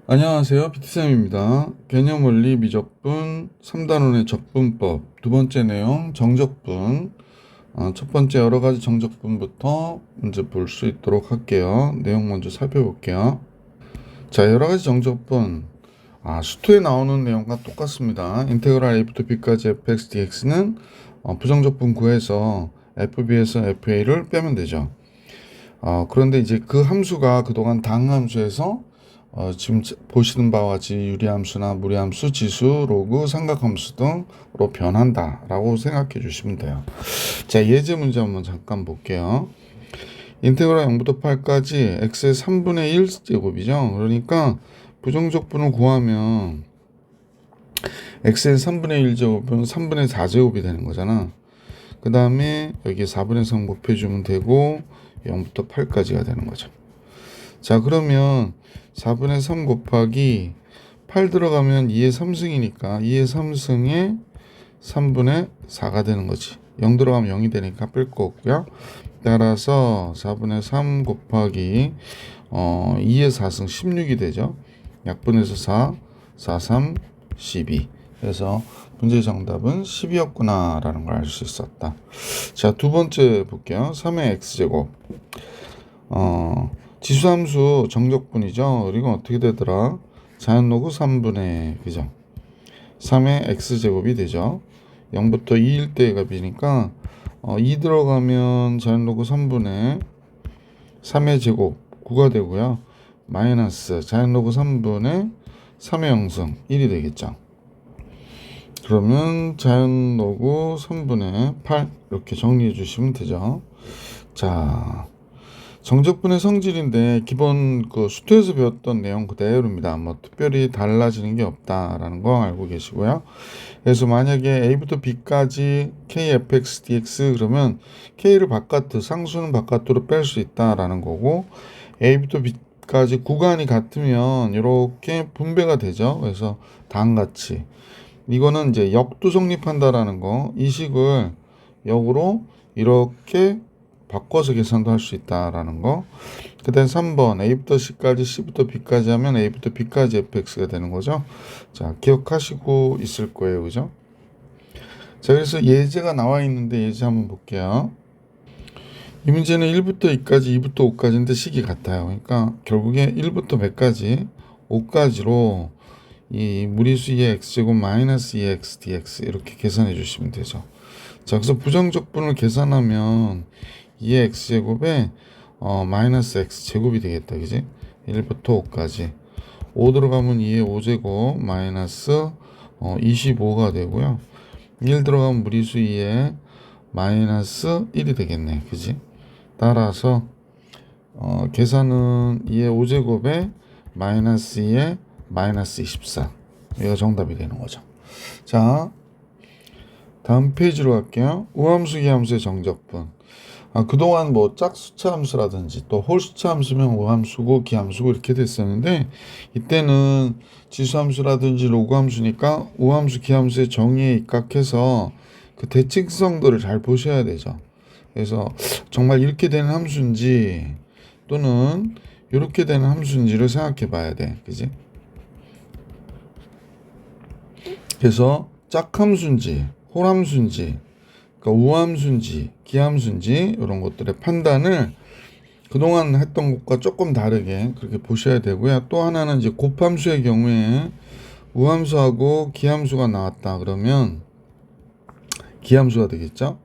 안녕하세요. PT쌤입니다. 개념원리 미적분 3단원의 적분법 두 번째 내용 정적분. 첫 번째 여러 가지 정적분부터 문제 볼 수 있도록 할게요. 내용 먼저 살펴볼게요. 자, 여러 가지 정적분. 수투에 나오는 내용과 똑같습니다. 인테그랄 a부터 b까지 fx dx는 부정적분 구해서 fb에서 fa를 빼면 되죠. 그런데 이제 그 함수가 그동안 당함수에서 지금 보시는 바와 같이 유리함수나 무리함수, 지수, 로그, 삼각함수 등으로 변한다라고 생각해 주시면 돼요. 자, 예제 문제 한번 잠깐 볼게요. 인테그랄 0부터 8까지 x의 3분의 1제곱이죠. 그러니까 부정적분을 구하면 x의 3분의 1제곱은 3분의 4제곱이 되는 거잖아. 그 다음에 여기 4분의 3 곱해주면 되고 0부터 8까지가 되는 거죠. 자, 그러면 4분의 3 곱하기 8 들어가면 2의 3승이니까 2의 3승에 3분의 4가 되는 거지. 0 들어가면 0이 되니까 뺄 거 없고요. 따라서 4분의 3 곱하기 2의 4승 16이 되죠. 약분해서 4, 4, 3, 12. 그래서 문제 정답은 10이었구나 라는 걸 알 수 있었다. 자, 두 번째 볼게요. 3의 x제곱. 지수함수 정적분이죠. 그리고 어떻게 되더라? 자연로그 3분의 그죠? 3의 x제곱이 되죠. 0부터 2일 때 값이니까 2 들어가면 자연로그 3분의 3의 제곱 9가 되고요. 마이너스 자연로그 3분의 3의 영승 1이 되겠죠. 그러면 자연로그 3분의 8 이렇게 정리해 주시면 되죠. 자, 정적분의 성질인데 기본 그 수투에서 배웠던 내용 그대로입니다. 뭐 특별히 달라지는 게 없다라는 거 알고 계시고요. 그래서 만약에 a부터 b까지 kfx dx 그러면 k를 바깥으로 상수는 바깥으로 뺄 수 있다라는 거고 a부터 b까지 구간이 같으면 이렇게 분배가 되죠. 그래서 다음같이 이거는 이제 역도 성립한다라는 거, 이 식을 역으로 이렇게 바꿔서 계산도 할 수 있다라는 거. 그 다음 3번 a부터 c까지 c부터 b까지 하면 a부터 b까지 fx가 되는 거죠. 자, 기억하시고 있을 거예요. 그죠? 자, 그래서 예제가 나와 있는데 예제 한번 볼게요. 이 문제는 1부터 2까지 2부터 5까지인데 식이 같아요. 그러니까 결국에 1부터 몇까지 5까지로 이 무리수 2의 x제곱 마이너스 2의 x dx 이렇게 계산해 주시면 되죠. 자, 그래서 부정적분을 계산하면 2의 x제곱에 마이너스 x제곱이 되겠다. 그지? 1부터 5까지 5 들어가면 2의 5제곱 마이너스 25가 되고요. 1 들어가면 무리수 2의 마이너스 1이 되겠네. 그지? 따라서 계산은 2의 5제곱에 마이너스 2의 마이너스 24. 이거 정답이 되는 거죠. 자, 다음 페이지로 갈게요. 우함수, 기함수의 정적분. 그동안 뭐 짝수차 함수라든지 또 홀수차 함수면 우함수고 기함수고 이렇게 됐었는데 이때는 지수함수라든지 로그함수니까 우함수, 기함수의 정의에 입각해서 그 대칭성들을 잘 보셔야 되죠. 그래서 정말 이렇게 되는 함수인지 또는 이렇게 되는 함수인지를 생각해 봐야 돼. 그지? 그래서 짝함수인지 홀함수인지 그러니까 우함수인지 기함수인지 이런 것들의 판단을 그동안 했던 것과 조금 다르게 그렇게 보셔야 되고요. 또 하나는 이제 곱함수의 경우에 우함수하고 기함수가 나왔다 그러면 기함수가 되겠죠.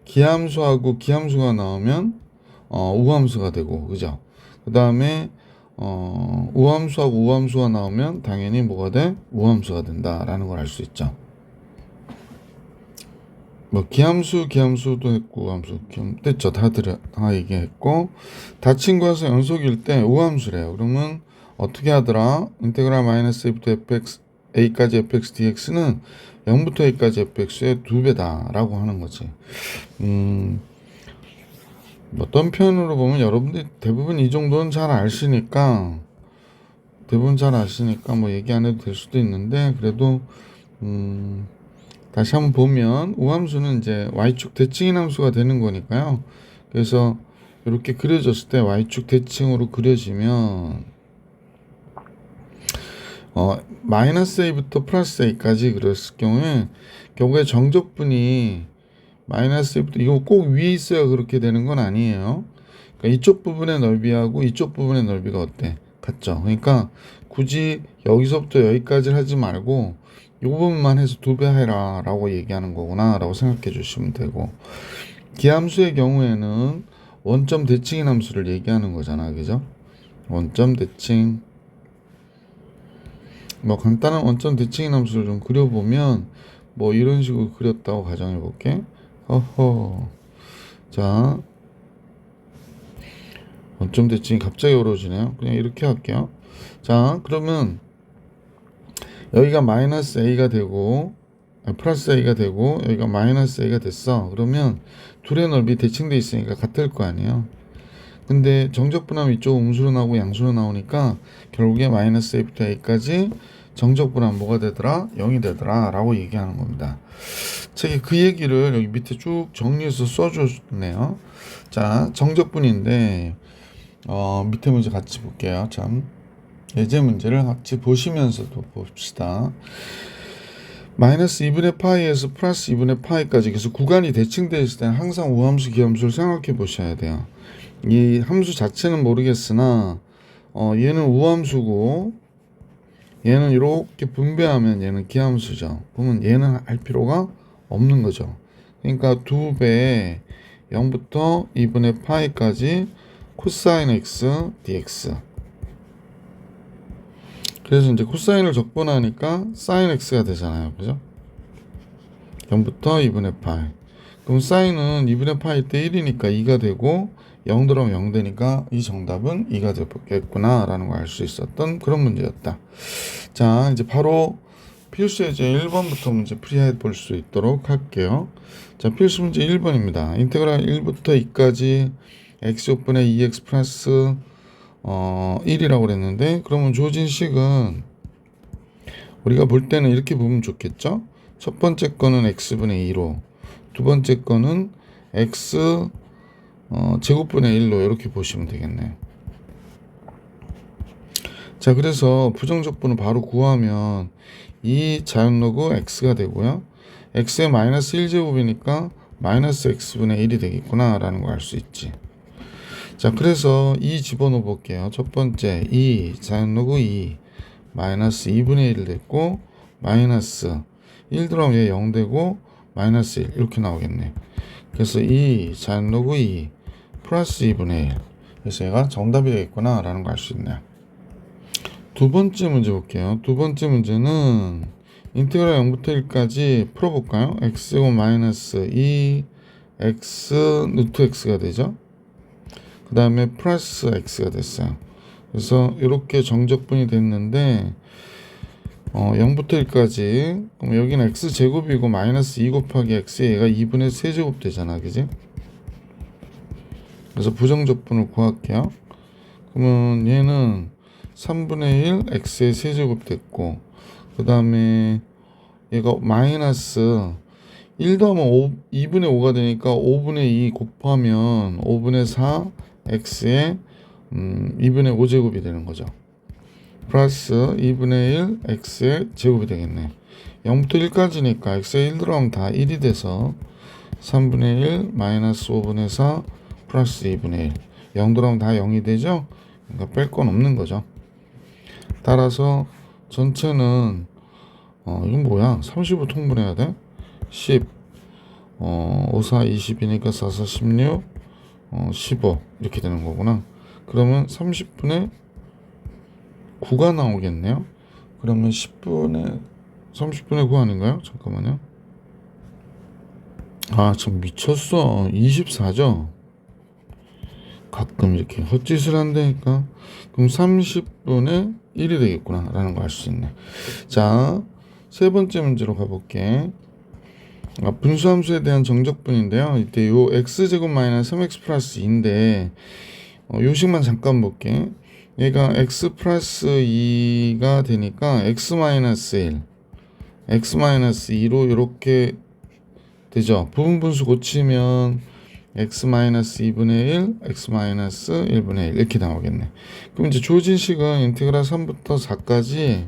기함수하고 기함수가 나오면 우함수가 되고 그죠. 그 다음에 우함수하고 우함수가 나오면 당연히 뭐가 돼? 우함수가 된다라는 걸 알 수 있죠. 뭐 기함수도 했고 우함수 됐죠. 다 얘기했고 닫힌 거에서 연속일 때 우함수래요. 그러면 어떻게 하더라? 인테그랄 마이너스 a부터 fx a까지 fx dx는 0부터 a까지 fx의 2배다라고 하는 거지. 어떤 표현으로 보면 여러분들이 대부분 이 정도는 잘 아시니까 뭐 얘기 안 해도 될 수도 있는데 그래도 다시 한번 보면 우함수는 이제 y축 대칭인 함수가 되는 거니까요. 그래서 이렇게 그려졌을 때 y축 대칭으로 그려지면 마이너스 a부터 플러스 a까지 그랬을 경우에 결국에 정적분이 마이너스 a부터 이거 꼭 위에 있어야 그렇게 되는 건 아니에요. 그러니까 이쪽 부분의 넓이하고 이쪽 부분의 넓이가 어때? 같죠? 그러니까 굳이 여기서부터 여기까지 하지 말고 이 부분만 해서 2배 해라 라고 얘기하는 거구나 라고 생각해 주시면 되고, 기함수의 경우에는 원점 대칭인 함수를 얘기하는 거잖아, 그죠? 원점 대칭, 뭐 간단한 원점 대칭인 함수를 좀 그려보면 뭐 이런 식으로 그렸다고 가정해 볼게. 자, 원점 대칭이 갑자기 어려워지네요. 그냥 이렇게 할게요. 자, 그러면 여기가 마이너스 a가 되고 플러스 a가 되고 여기가 마이너스 a가 됐어. 그러면 둘의 넓이 대칭돼 있으니까 같을 거 아니에요. 근데 정적분하면 이쪽 음수로 나오고 양수로 나오니까 결국에 마이너스 a부터 a까지 정적분하면 뭐가 되더라? 0이 되더라 라고 얘기하는 겁니다. 책에 그 얘기를 여기 밑에 쭉 정리해서 써줬네요. 자, 정적분인데 밑에 문제 같이 볼게요. 참, 예제 문제를 같이 보시면서도 봅시다. 마이너스 2분의 파이에서 플러스 2분의 파이까지 계속 구간이 대칭되어 있을 때는 항상 우함수, 기함수를 생각해 보셔야 돼요. 이 함수 자체는 모르겠으나 얘는 우함수고 얘는 이렇게 분배하면 얘는 기함수죠. 그러면 얘는 할 필요가 없는 거죠. 그러니까 2배 0부터 2분의 파이까지 코사인 x dx. 그래서 이제 코사인을 적분하니까 사인 x가 되잖아요. 그죠? 0부터 2분의 파이. 그럼 사인은 2분의 파이 때 1이니까 2가 되고 0 들어오면 0 되니까 이 정답은 2가 되겠구나 라는 걸 알 수 있었던 그런 문제였다. 자, 이제 바로 필수 예제 1번부터 문제 풀이해 볼 수 있도록 할게요. 자, 필수 문제 1번입니다. 인테그랄 1부터 2까지 x제곱분의 2x 플러스 1이라고 그랬는데, 그러면 주어진 식은 우리가 볼 때는 이렇게 보면 좋겠죠? 첫 번째 거는 x분의 2로, 두 번째 거는 x 제곱분의 1로 이렇게 보시면 되겠네요. 자, 그래서 부정적분을 바로 구하면 이 자연로그 x가 되고요. x의 마이너스 1제곱이니까 마이너스 x분의 1이 되겠구나 라는 걸 알 수 있지. 자, 그래서 2 집어넣어 볼게요. 첫 번째 2 자연로그 2 마이너스 2분의 1 됐고, 마이너스 1 들어가면 얘 0 되고 마이너스 1 이렇게 나오겠네. 그래서 2 자연로그 2 플러스 2분의 1. 그래서 얘가 정답이 되겠구나 라는 걸 알 수 있네요. 두 번째 문제 볼게요. 두 번째 문제는 인테그랄 0부터 1까지 풀어볼까요? x제곱 마이너스 2 x 루트 x가 되죠. 그 다음에 플러스 x가 됐어요. 그래서 이렇게 정적분이 됐는데 0부터 1까지, 그럼 여기는 x제곱이고 마이너스 2 곱하기 x에 얘가 2분의 세제곱 되잖아, 그지? 그래서 부정적분을 구할게요. 그러면 얘는 3분의 1 x의 세제곱 됐고, 그 다음에 얘가 마이너스 1 더하면 2분의 5가 되니까 5분의 2 곱하면 5분의 4 x의 2분의 5제곱이 되는 거죠. 플러스 2분의 1 x의 제곱이 되겠네. 0부터 1까지니까 x에 1 들어가면 다 1이 돼서 3분의 1 마이너스 5분의 4 플러스 2분의 1. 0 들어가면 다 0이 되죠. 그러니까 뺄 건 없는 거죠. 따라서 전체는 이건 뭐야? 30을 통분해야 돼? 10 5, 4, 20이니까 4, 4, 16 15 이렇게 되는 거구나. 그러면 30분의 9가 나오겠네요. 그러면 30분의 9 아닌가요? 잠깐만요. 아, 참 미쳤어. 24죠? 가끔 이렇게 헛짓을 한다니까. 그럼 30분의 1이 되겠구나 라는 걸 알 수 있네. 자, 세 번째 문제로 가볼게. 분수함수에 대한 정적분인데요. 이때 요 x제곱 마이너스 3x 플러스 2인데 요 식만 잠깐 볼게. 얘가 x 플러스 2가 되니까 x 마이너스 1 x 마이너스 2로 이렇게 되죠. 부분분수 고치면 x 마이너스 2분의 1 x 마이너스 1분의 1 이렇게 나오겠네. 그럼 이제 주어진 식은 인테그랄 3부터 4까지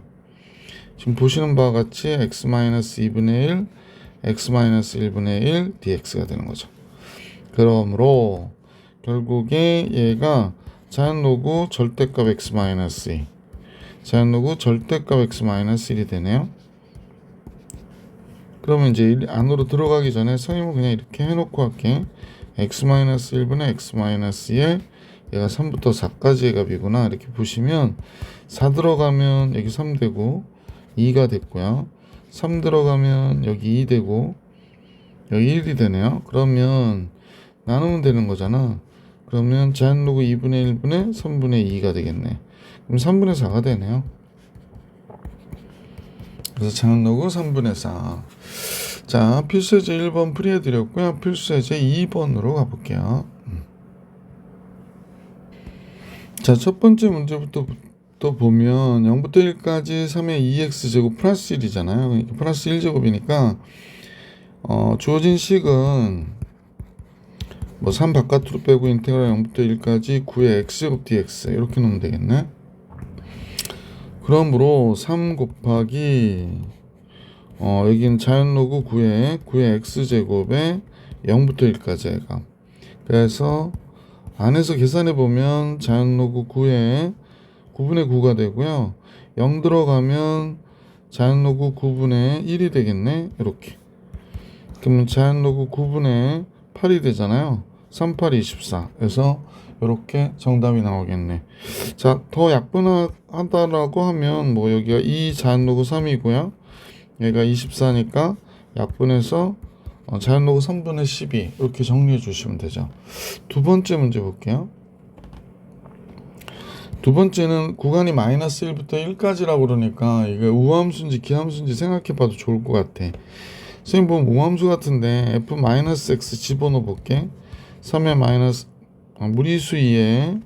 지금 보시는 바와 같이 x-2분의 1, x-1분의 1 dx가 되는 거죠. 그러므로 결국에 얘가 자연로그 절대값 x-2, 자연로그 절대값 x-1이 되네요. 그러면 이제 안으로 들어가기 전에 성임을 그냥 이렇게 해놓고 할게. x-1분의 x-1 얘가 3부터 4까지의 값이구나 이렇게 보시면 4 들어가면 여기 3 되고 2가 됐고요. 3 들어가면 여기 2 되고 여기 1이 되네요. 그러면 나누면 되는 거잖아. 그러면 자연로그 2분의 1분의 3분의 2가 되겠네. 그럼 3분의 4가 되네요. 그래서 자연로그 3분의 4. 자, 필수예제 1번 풀이해드렸고요. 필수예제 2번으로 가볼게요. 자, 첫 번째 문제부터 또 보면 0부터 1까지 3의 2x제곱 플러스 1이잖아요. 플러스 1제곱이니까 주어진 식은 뭐 3 바깥으로 빼고 인테그랄 0부터 1까지 9의 x제곱 dx 이렇게 놓으면 되겠네. 그러므로 3 곱하기 여기는 자연로그 9의 x제곱에 0부터 1까지의 값. 그래서 안에서 계산해 보면 자연로그 9의 9분의 9가 되고요. 0 들어가면 자연로그 9분의 1이 되겠네. 이렇게. 그러면 자연로그 9분의 8이 되잖아요. 3, 8, 24. 그래서 이렇게 정답이 나오겠네. 자, 더 약분하다라고 하면 뭐 여기가 2 자연로그 3이고요. 얘가 24니까 약분해서 자연로그 3분의 12 이렇게 정리해 주시면 되죠. 두 번째 문제 볼게요. 두 번째는 구간이 마이너스 1부터 1까지라고 그러니까 이게 우함수인지 기함수인지 생각해 봐도 좋을 것 같아. 선생님 보면 우함수 같은데 f-x 집어넣어 볼게. 3의 마이너스 무리수 2에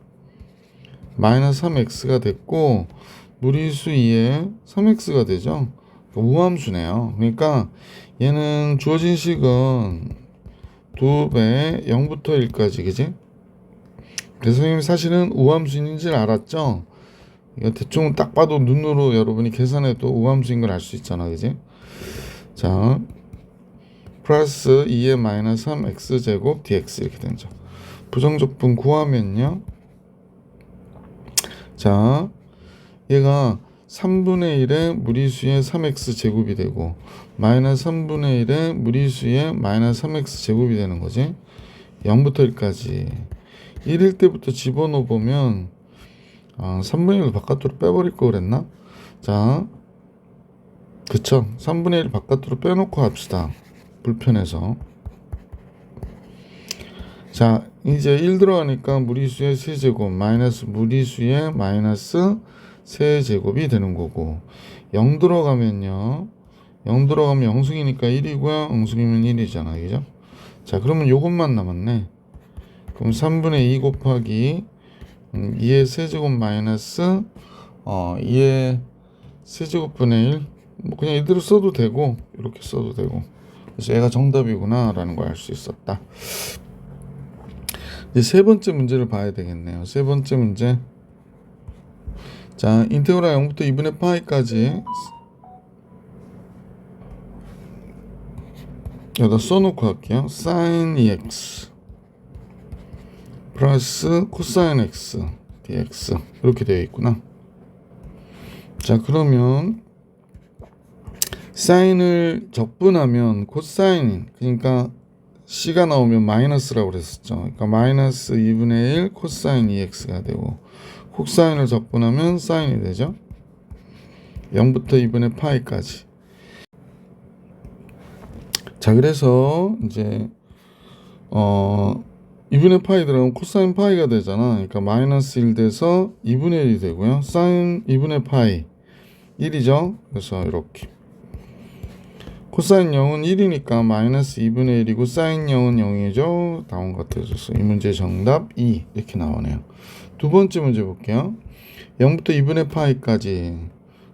마이너스 3x가 됐고 무리수 2에 3x가 되죠. 우함수네요. 그러니까 얘는 주어진 식은 2배 0부터 1까지 그지? 그래서 선생님이 사실은 우함수인 줄 알았죠? 이거 대충 딱 봐도 눈으로 여러분이 계산해도 우함수인 걸 알 수 있잖아 그지? 자 플러스 2의 마이너스 3x제곱 dx 이렇게 되죠. 부정적분 구하면요. 자 얘가 3분의 1의 무리수의 3x 제곱이 되고 마이너스 3분의 1의 무리수의 마이너스 3x 제곱이 되는 거지. 0부터 1까지 1일 때부터 집어넣어 보면 3분의 1을 바깥으로 빼버릴 거 그랬나? 자 그쵸. 3분의 1 바깥으로 빼놓고 합시다. 불편해서. 자 이제 1 들어가니까 무리수의 세제곱 마이너스 무리수의 마이너스 세제곱이 되는 거고 0 들어가면요 0 들어가면 영승이니까 1이고요 영승이면 1이잖아 그죠? 자 그러면 요것만 남았네. 그럼 3분의 2 곱하기 2의 세제곱 마이너스 2의 세제곱분의 1 뭐 그냥 이대로 써도 되고 이렇게 써도 되고 그래서 얘가 정답이구나 라는 걸 알 수 있었다. 이제 세 번째 문제를 봐야 되겠네요. 세 번째 문제. 자, 인테그랄 0부터 2분의 파이까지 여기다 써놓고 할게요. sin 2x 플러스 코사인 x dx 이렇게 되어 있구나. 자, 그러면 사인을 적분하면 코사인 그러니까 c가 나오면 마이너스라고 그랬었죠. 그러니까 마이너스 2분의 1 코사인 2x가 되고 코사인을 적분하면 사인이 되죠. 0부터 2분의 파이까지. 자 그래서 이제 2분의 파이 들어가면 코사인 파이가 되잖아. 그러니까 마이너스 1 돼서 2분의 1이 되고요. 사인 2분의 파이 1이죠. 그래서 이렇게 코사인 0은 1이니까 마이너스 2분의 1이고 사인 0은 0이죠. 나온 것 같아서 이 문제 정답 2 이렇게 나오네요. 두 번째 문제 볼게요. 0부터 2분의 파이까지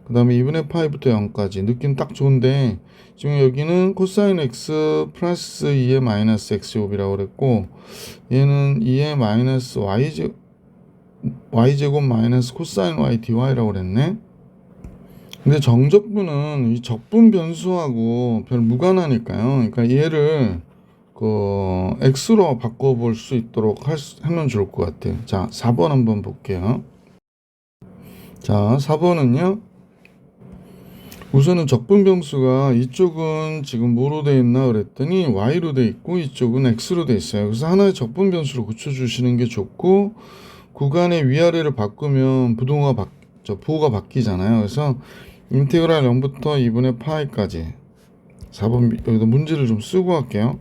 그 다음에 2분의 파이부터 0까지 느낌 딱 좋은데 지금 여기는 코사인 x 플러스 2의 마이너스 x제곱이라고 그랬고 얘는 2의 마이너스 y제곱 마이너스 코사인 y dy라고 그랬네. 근데 정적분은 이 적분 변수하고 별 무관하니까요. 그러니까 얘를 그 x로 바꿔볼 수 있도록 하면 좋을 것 같아요. 자, 4번 한번 볼게요. 자, 4번은요. 우선은 적분 변수가 이쪽은 지금 뭐로 돼 있나 그랬더니 y로 돼 있고 이쪽은 x로 돼 있어요. 그래서 하나의 적분 변수로 고쳐주시는 게 좋고 구간의 위아래를 바꾸면 부호가 바뀌잖아요. 그래서 인테그랄 0부터 2분의 파이까지 4번 여기다 문제를 좀 쓰고 할게요.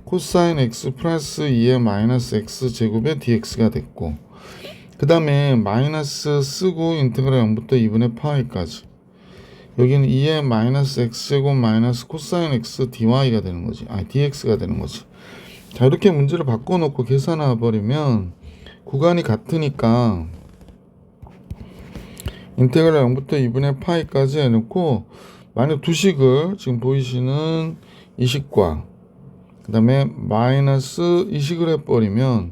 코사인 x 플러스 2의 마이너스 x 제곱의 dx가 됐고 그 다음에 마이너스 쓰고 인테그랄 0부터 2분의 파이까지 여기는 2의 마이너스 x제곱 마이너스 코사인 x dy가 되는 거지. dx가 되는 거지. 자, 이렇게 문제를 바꿔놓고 계산해 버리면 구간이 같으니까 인테그랄 0부터 2분의 파이까지 해놓고 만약 두식을 지금 보이시는 이식과 그 다음에 마이너스 이식을 해버리면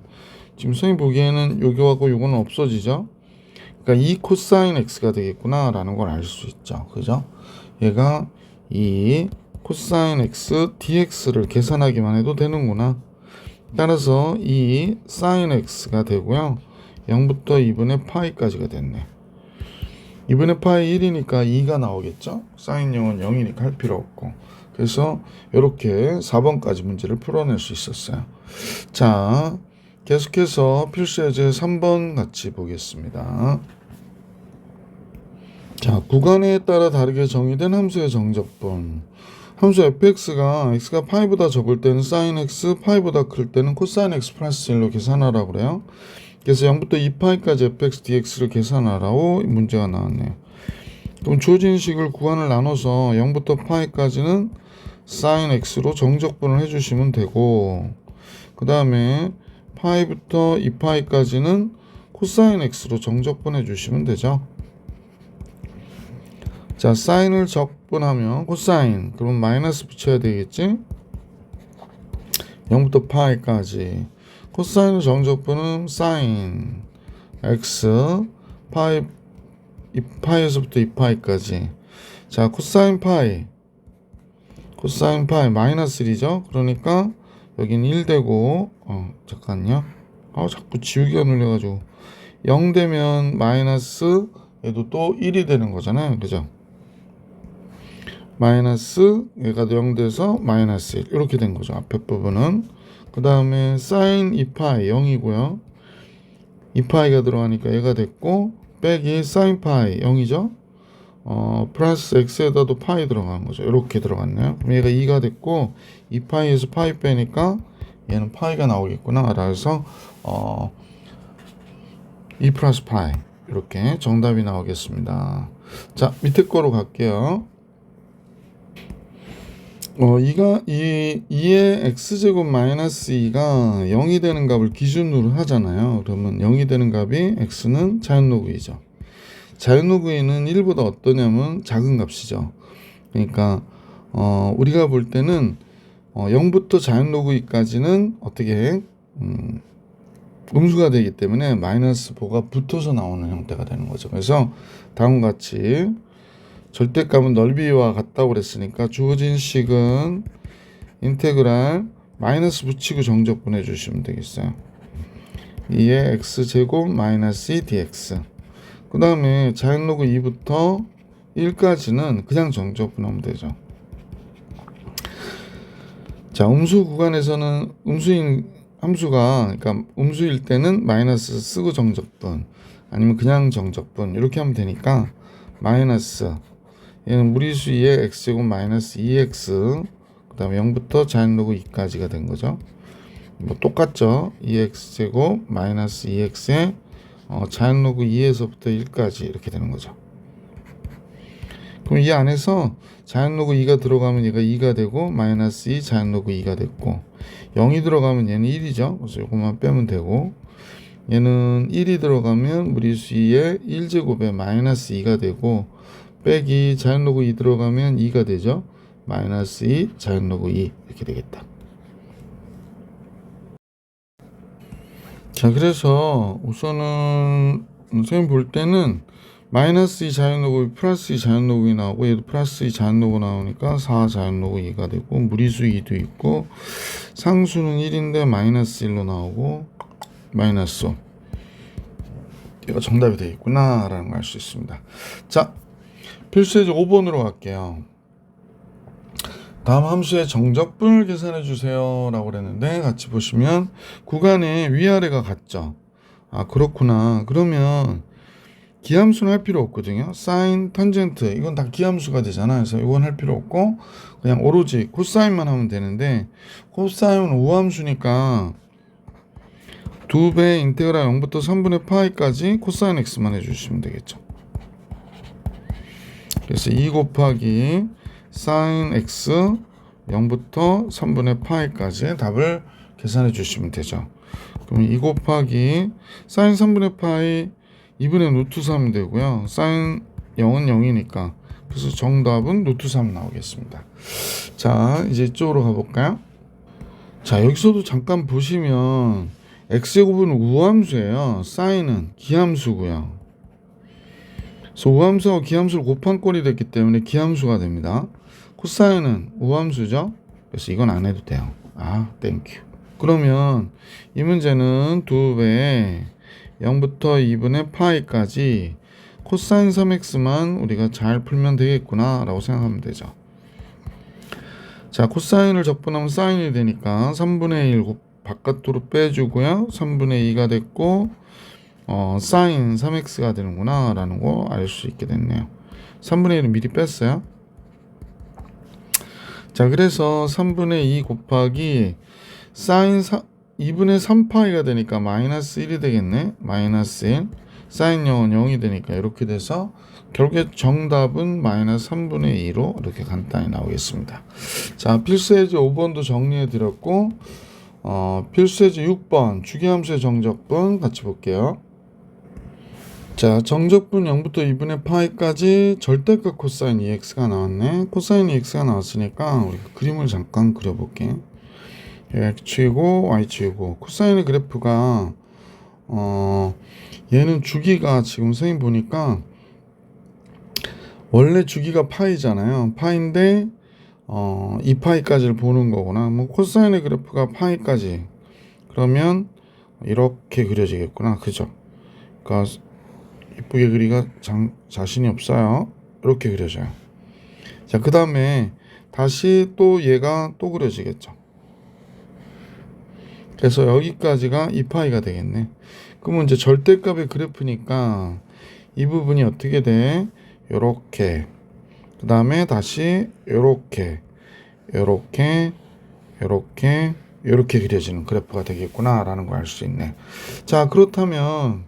지금 선생님 보기에는 요거하고 요거는 없어지죠. 그러니까 2 코사인 x가 되겠구나 라는 걸 알 수 있죠. 그죠? 얘가 2 코사인 x dx를 계산하기만 해도 되는구나. 따라서 2 사인 x가 되고요. 0부터 2분의 파이까지가 됐네. 2분의 파이 1이니까 2가 나오겠죠? 사인 0은 0이니까 할 필요 없고. 그래서 이렇게 4번까지 문제를 풀어낼 수 있었어요. 자, 계속해서 필수 예제 3번 같이 보겠습니다. 자, 구간에 따라 다르게 정의된 함수의 정적분. 함수 fx가 x가 파이보다 적을 때는 sin x, 파이보다 클 때는 코사인 x 플러스 1로 계산하라고 그래요. 그래서 0부터 2파이까지 fx dx를 계산하라고 문제가 나왔네요. 그럼 주어진 식을 구간을 나눠서 0부터 파이까지는 sin x로 정적분을 해주시면 되고 그 다음에 파이부터 2파이까지는 코사인 x로 정적분 해주시면 되죠. 자, 사인을 적분하면 코사인 그러면 마이너스 붙여야 되겠지. 0부터 파이까지 코사인의 정적분은 사인 x 파이에서부터 2파이까지. 자, 코사인 파이 마이너스 1이죠. 그러니까 여긴 1 되고 잠깐요. 자꾸 지우개가 눌려가지고 0 되면 마이너스 얘도 또 1이 되는 거잖아요. 그죠? 마이너스 얘가 0 돼서 마이너스 1 이렇게 된 거죠. 앞에 부분은. 그 다음에 사인 2파이 0이고요. 2파이가 들어가니까 얘가 됐고 빼기 사인 파이 0이죠. 플러스 x에다도 파이 들어간 거죠. 이렇게 들어갔네요. 그럼 얘가 2가 됐고 2파이에서 파이 빼니까 얘는 파이가 나오겠구나. 그래서 2 플러스 파이 이렇게 정답이 나오겠습니다. 자, 밑에 거로 갈게요. 2의 x제곱 마이너스 2가 0이 되는 값을 기준으로 하잖아요. 그러면 0이 되는 값이 x는 자연로그 2죠. 자연로그 2는 1보다 어떠냐면 작은 값이죠. 그러니까 우리가 볼 때는 0부터 자연로그 2까지는 어떻게 해? 음수가 되기 때문에 마이너스 보가 붙어서 나오는 형태가 되는 거죠. 그래서 다음과 같이 절대값은 넓이와 같다고 그랬으니까 주어진 식은 인테그랄 마이너스 붙이고 정적분 해주시면 되겠어요. 2의 x제곱 마이너스 2 dx. 그 다음에 자연로그 2부터 1까지는 그냥 정적분하면 되죠. 자, 음수 구간에서는 음수인 함수가 그러니까 음수일 때는 마이너스 쓰고 정적분 아니면 그냥 정적분 이렇게 하면 되니까 마이너스 얘는 무리수 2의 x제곱 마이너스 2x 그 다음에 0부터 자연로그 2까지가 된 거죠. 뭐 똑같죠. 2x제곱 마이너스 2x에 자연로그 2에서부터 1까지 이렇게 되는 거죠. 그럼 이 안에서 자연로그 2가 들어가면 얘가 2가 되고 마이너스 2 자연로그 2가 됐고 0이 들어가면 얘는 1이죠. 그래서 이것만 빼면 되고 얘는 1이 들어가면 무리수 2의 1제곱에 마이너스 2가 되고 빼기 자연로그 2 들어가면 2가 되죠. 마이너스 2 자연로그 2 이렇게 되겠다. 자, 그래서 우선은 선생님 볼 때는 마이너스 2 자연로그 플러스 2 자연로그이 나오고 얘도 플러스 2 자연로그 나오니까 4 자연로그 2가 되고 무리수 2도 있고 상수는 1인데 마이너스 1로 나오고 마이너스 5. 얘가 정답이 되겠구나 라는 걸 알 수 있습니다. 자, 필수예제 5번으로 갈게요. 다음 함수의 정적분을 계산해 주세요 라고 그랬는데 같이 보시면 구간의 위아래가 같죠. 아 그렇구나. 그러면 기함수는 할 필요 없거든요. 사인, 탄젠트 이건 다 기함수가 되잖아. 그래서 이건 할 필요 없고 그냥 오로지 코사인만 하면 되는데 코사인은 우함수니까 2배 인테그랄 0부터 3분의 파이까지 코사인 x만 해주시면 되겠죠. 그래서 2 곱하기 사인 x 0부터 3분의 파이까지 답을 계산해 주시면 되죠. 그럼 2 곱하기 사인 3분의 파이 2분의 루트 3 되고요. 사인 0은 0이니까 그래서 정답은 루트 3 나오겠습니다. 자, 이제 이쪽으로 가볼까요? 자, 여기서도 잠깐 보시면 x제곱은 우함수예요. 사인은 기함수고요. 그래서 우함수와 기함수를 곱한 꼴이 됐기 때문에 기함수가 됩니다. 코사인은 우함수죠. 그래서 이건 안 해도 돼요. 아, 땡큐. 그러면 이 문제는 2배 0부터 2분의 파이까지 코사인 3x만 우리가 잘 풀면 되겠구나 라고 생각하면 되죠. 자, 코사인을 적분하면 사인이 되니까 3분의 1 바깥으로 빼주고요. 3분의 2가 됐고 사인 3x가 되는구나 라는 거 알 수 있게 됐네요. 3분의 1은 미리 뺐어요. 자, 그래서 3분의 2 곱하기 사인 2분의 3파이가 되니까 마이너스 1이 되겠네. 마이너스 1 사인 0은 0이 되니까 이렇게 돼서 결국에 정답은 마이너스 3분의 2로 이렇게 간단히 나오겠습니다. 자, 필수예제 5번도 정리해 드렸고 필수예제 6번 주기함수의 정적분 같이 볼게요. 자, 정적분 0부터 2분의 파이까지 절대값 코사인 2x가 나왔네. 코사인 2x가 나왔으니까 우리 그림을 잠깐 그려볼게. x축이고 y축이고 코사인의 그래프가 얘는 주기가 지금 선생님 보니까 원래 주기가 파이잖아요. 파인데 2파이까지를 보는 거구나. 뭐 코사인의 그래프가 파이까지 그러면 이렇게 그려지겠구나. 그죠? 그러니까 이쁘게 그리기가 자신이 없어요. 이렇게 그려져요. 자, 그 다음에 다시 또 얘가 또 그려지겠죠. 그래서 여기까지가 2파이가 되겠네. 그러면 이제 절대값의 그래프니까 이 부분이 어떻게 돼? 요렇게. 그 다음에 다시 요렇게. 요렇게. 요렇게. 요렇게 그려지는 그래프가 되겠구나 라는 걸 알 수 있네. 자, 그렇다면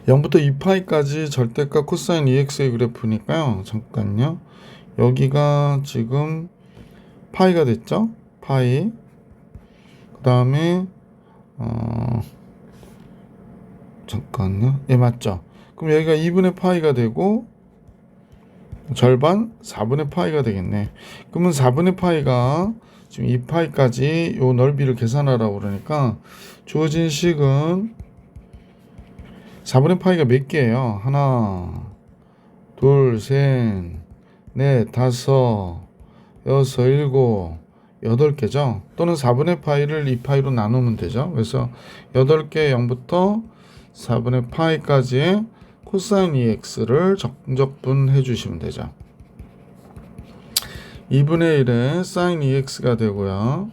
0부터 2파이까지 절대값 코사인 2x의 그래프니까요. 잠깐요. 여기가 지금 파이가 됐죠? 파이. 그 다음에 잠깐요. 예, 맞죠? 그럼 여기가 2분의 파이가 되고 절반 4분의 파이가 되겠네. 그러면 4분의 파이가 지금 2파이까지 요 넓이를 계산하라고 그러니까 주어진 식은 4분의 파이가 몇 개예요? 하나, 둘, 셋, 넷, 다섯, 여섯, 일곱, 8개죠. 또는 4분의 파이를 2파이로 나누면 되죠. 그래서 8개 0부터 4분의 파이까지의 코사인 2x를 정적분해 주시면 되죠. 2분의 1에 사인 2x가 되고요.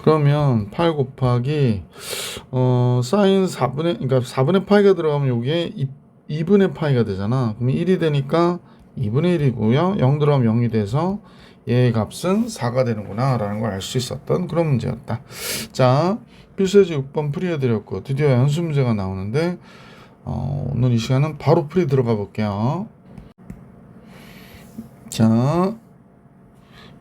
그러면 8 곱하기 사인 4분의 그러니까 4분의 파이가 들어가면 요게 2분의 파이가 되잖아. 그럼 1이 되니까 2분의 1이고요. 0 들어가면 0이 돼서 얘의 값은 4가 되는구나 라는 걸 알 수 있었던 그런 문제였다. 자, 필수예제 6번 풀이해드렸고 드디어 연습 문제가 나오는데 오늘 이 시간은 바로 풀이 들어가 볼게요. 자,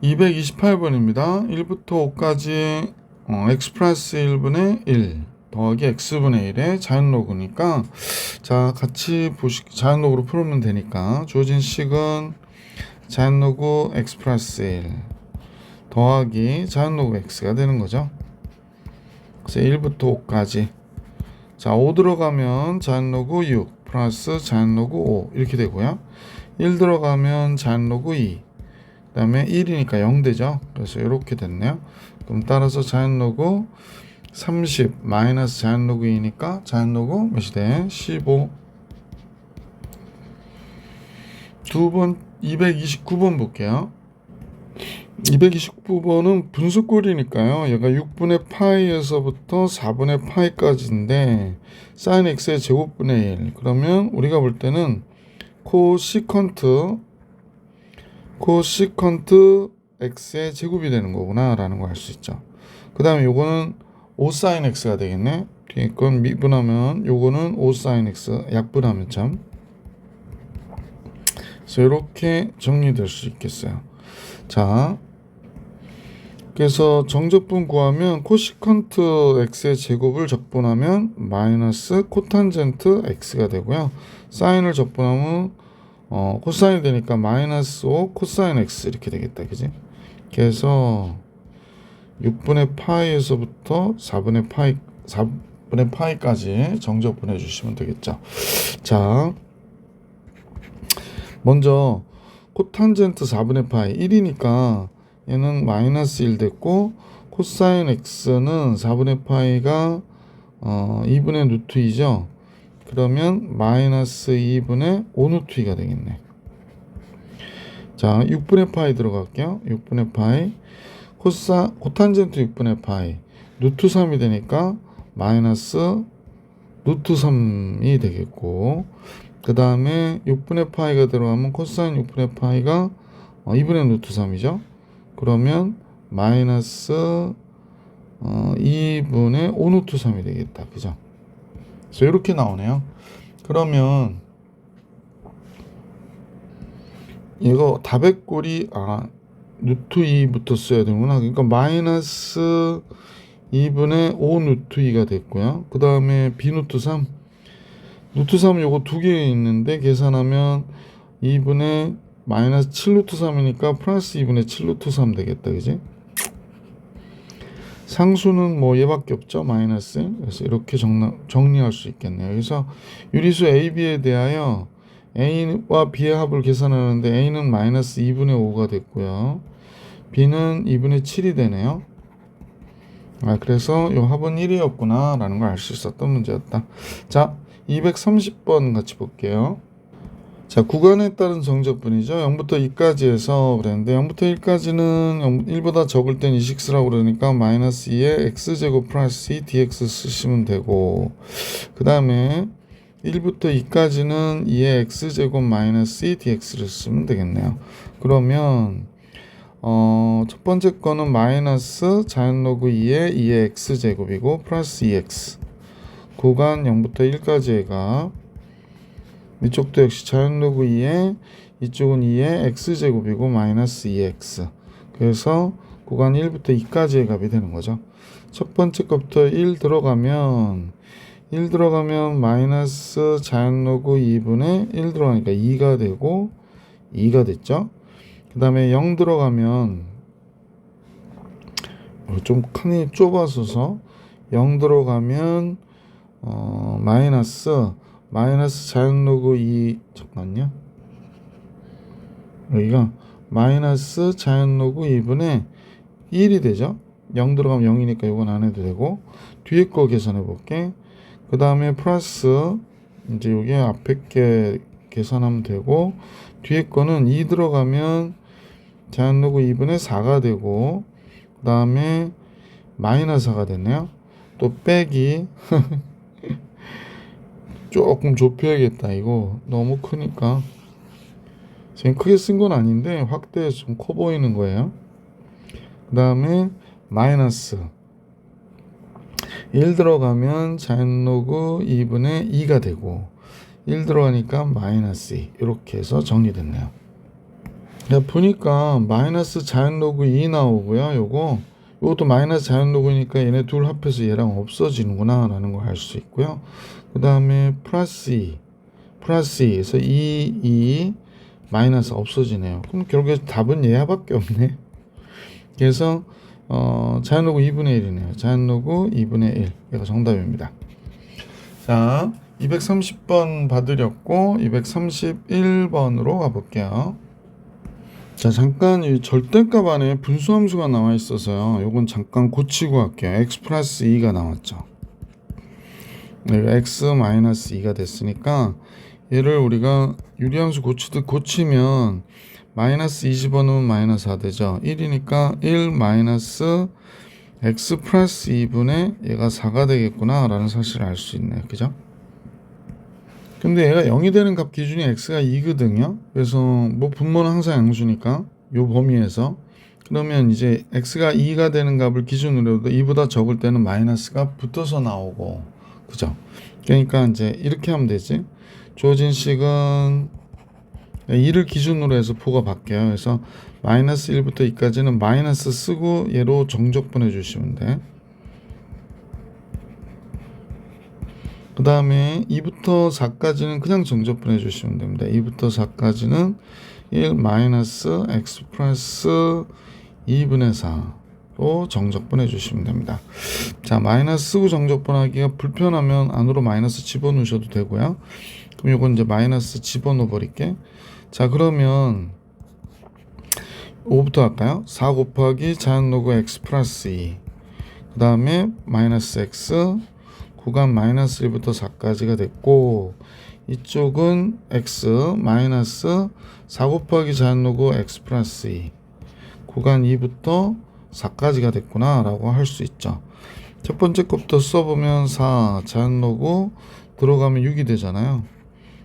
228번입니다. 1부터 5까지 x 플러스 1분의 1 더하기 x분의 1의 자연로그니까 자, 같이 자연로그로 풀면 되니까 주어진 식은 자연로그 x 플러스 1 더하기 자연로그 x가 되는 거죠. 그래서 1부터 5까지 자, 5 들어가면 자연로그 6 플러스 자연로그 5 이렇게 되고요. 1 들어가면 자연로그 2, 그 다음에 1이니까 0 되죠. 그래서 이렇게 됐네요. 그럼 따라서 자연로그 30 마이너스 자연로그 2니까 자연로그 몇이 돼? 15. 두 번 229번 볼게요. 229번은 분수꼴이니까요. 얘가 6분의 파이에서부터 4분의 파이까지인데 사인 x의 제곱분의 1. 그러면 우리가 볼 때는 코시컨트 x의 제곱이 되는 거구나 라는 걸 알 수 있죠. 그 다음에 요거는 5 사인 x가 되겠네. 뒤에 건 미분하면 요거는 5 사인 x 약분하면 참. 그래서 이렇게 정리될 수 있겠어요. 자, 그래서 정적분 구하면 코시컨트 x의 제곱을 적분하면 마이너스 코탄젠트 x가 되고요. 사인을 적분하면 코사인이 되니까 마이너스 5 코사인 x 이렇게 되겠다. 그지? 그래서 6분의 파이에서부터 4분의 파이까지 정적분해 주시면 되겠죠. 자, 먼저 코탄젠트 4분의 파이 1이니까 얘는 마이너스 1 됐고 코사인 x는 4분의 파이가 2분의 루트 2죠. 그러면 마이너스 2분의 5 루트 2가 되겠네. 자, 6분의 파이 들어갈게요. 6분의 파이 코탄젠트 6분의 파이 루트 3이 되니까 마이너스 루트 3이 되겠고, 그 다음에 6분의 파이가 들어가면 코사인 6분의 파이가 2분의 루트 3이죠. 그러면 마이너스 2분의 5 루트 3이 되겠다. 그죠? 그래서 이렇게 나오네요. 그러면 이거 답의 꼴이 루트 2부터 써야 되는구나. 그러니까 마이너스 2분의 5 루트 2가 됐고요. 그 다음에 b 루트 3 루트 3 요거 두 개 있는데 계산하면 2분의 마이너스 7 루트 3이니까 플러스 2분의 7 루트 3 되겠다. 그지? 상수는 뭐 얘밖에 없죠. 마이너스. 그래서 이렇게 정리할 수 있겠네요. 그래서 유리수 AB에 대하여 A와 B의 합을 계산하는데 A는 마이너스 2분의 5가 됐고요. B는 2분의 7이 되네요. 그래서 이 합은 1이었구나 라는 걸 알 수 있었던 문제였다. 자, 230번 같이 볼게요. 자, 구간에 따른 정적분이죠. 0부터 2까지 해서 그랬는데 0부터 1까지는 1보다 적을 땐 2식스라고 그러니까 마이너스 2에 x제곱 플러스 2 dx 쓰시면 되고, 그 다음에 1부터 2까지는 2에 x제곱 마이너스 2 dx를 쓰면 되겠네요. 그러면 첫 번째 거는 마이너스 자연로그 2에 2의 x제곱이고 플러스 2x, 구간 0부터 1까지가 이쪽도 역시 자연로그 2에 이쪽은 2의 x제곱이고 마이너스 2x, 그래서 구간 1부터 2까지의 값이 되는 거죠. 첫 번째 것부터 1 들어가면 마이너스 자연로그 2분의 1 들어가니까 2가 되고 2가 됐죠. 그 다음에 0 들어가면 좀 칸이 좁아서서 0 들어가면 마이너스 자연로그 2 잠깐만요. 여기가 마이너스 자연로그 2분의 1이 되죠. 0 들어가면 0이니까 이건 안 해도 되고, 뒤에 거 계산해 볼게. 그 다음에 플러스 이제 여기 앞에 게 계산하면 되고, 뒤에 거는 2 들어가면 자연로그 2분의 4가 되고, 그 다음에 마이너스 4가 됐네요. 또 빼기 조금 좁혀야겠다. 이거 너무 크니까. 지금 크게 쓴 건 아닌데 확대해서 좀 커 보이는 거예요. 그 다음에 마이너스 1 들어가면 자연로그 2분의 2가 되고, 1 들어가니까 마이너스 2, 이렇게 해서 정리됐네요. 보니까 마이너스 자연로그 2 나오고요. 요것도 마이너스 자연로그니까 얘네 둘 합해서 얘랑 없어지는구나 라는 걸 알 수 있고요. 그 다음에 플러스 2 그래서 2 마이너스 없어지네요. 그럼 결국에 답은 얘밖에 없네. 그래서 자연로그 2분의 1이네요. 자연로그 2분의 1, 얘가 정답입니다. 자, 230번 받으렸고 231번으로 가볼게요. 자, 잠깐 이 절대값 안에 분수함수가 나와 있어서요. 요건 잠깐 고치고 할게요. x 플러스 2가 나왔죠. 여기가 x 마이너스 2가 됐으니까 얘를 우리가 유리함수 고치듯 고치면 마이너스 20원은 마이너스 4 되죠. 1이니까 1 마이너스 x 플러스 2분의 얘가 4가 되겠구나 라는 사실을 알 수 있네요. 그죠? 근데 얘가 0이 되는 값 기준이 x가 2거든요. 그래서 뭐 분모는 항상 양수니까 요 범위에서 그러면 이제 x가 2가 되는 값을 기준으로 해도 2보다 적을 때는 마이너스가 붙어서 나오고, 그죠? 그러니까 이제 이렇게 하면 되지. 주어진 식은 2를 기준으로 해서 포가 바뀌어요. 그래서 마이너스 1부터 2까지는 마이너스 쓰고 얘로 정적분해 주시면 돼. 그 다음에 2부터 4까지는 그냥 정적분해 주시면 됩니다. 2부터 4까지는 1 마이너스 x 플러스 2분의 4로 정적분해 주시면 됩니다. 자, 마이너스 쓰고 정적분하기가 불편하면 안으로 마이너스 집어넣으셔도 되고요. 그럼 이건 이제 마이너스 집어넣어 버릴게. 자, 그러면 5부터 할까요? 4 곱하기 자연로그 x 플러스 2, 그 다음에 마이너스 x, 구간 마이너스 1부터 4까지가 됐고, 이쪽은 x 마이너스 4 곱하기 자연로그 x 플러스 2, 구간 2부터 4까지가 됐구나 라고 할 수 있죠. 첫 번째 것부터 써보면 4 자연로그 들어가면 6이 되잖아요.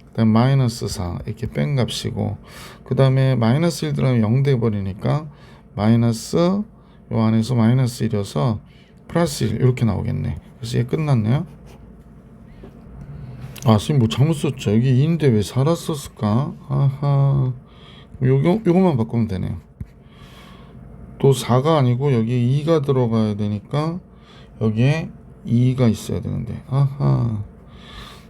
그다음 마이너스 4 이렇게 뺀 값이고, 그 다음에 마이너스 1 들어가면 0 돼버리니까 마이너스 요 안에서 마이너스 1이어서 플러스 1 이렇게 나오겠네. 그래서 얘 끝났네요. 아, 선생님 뭐 잘못 썼죠. 여기 2인데 왜 4라 썼을까? 아하, 요거만 바꾸면 되네요. 또 4가 아니고 여기 2가 들어가야 되니까 여기에 2가 있어야 되는데, 아하,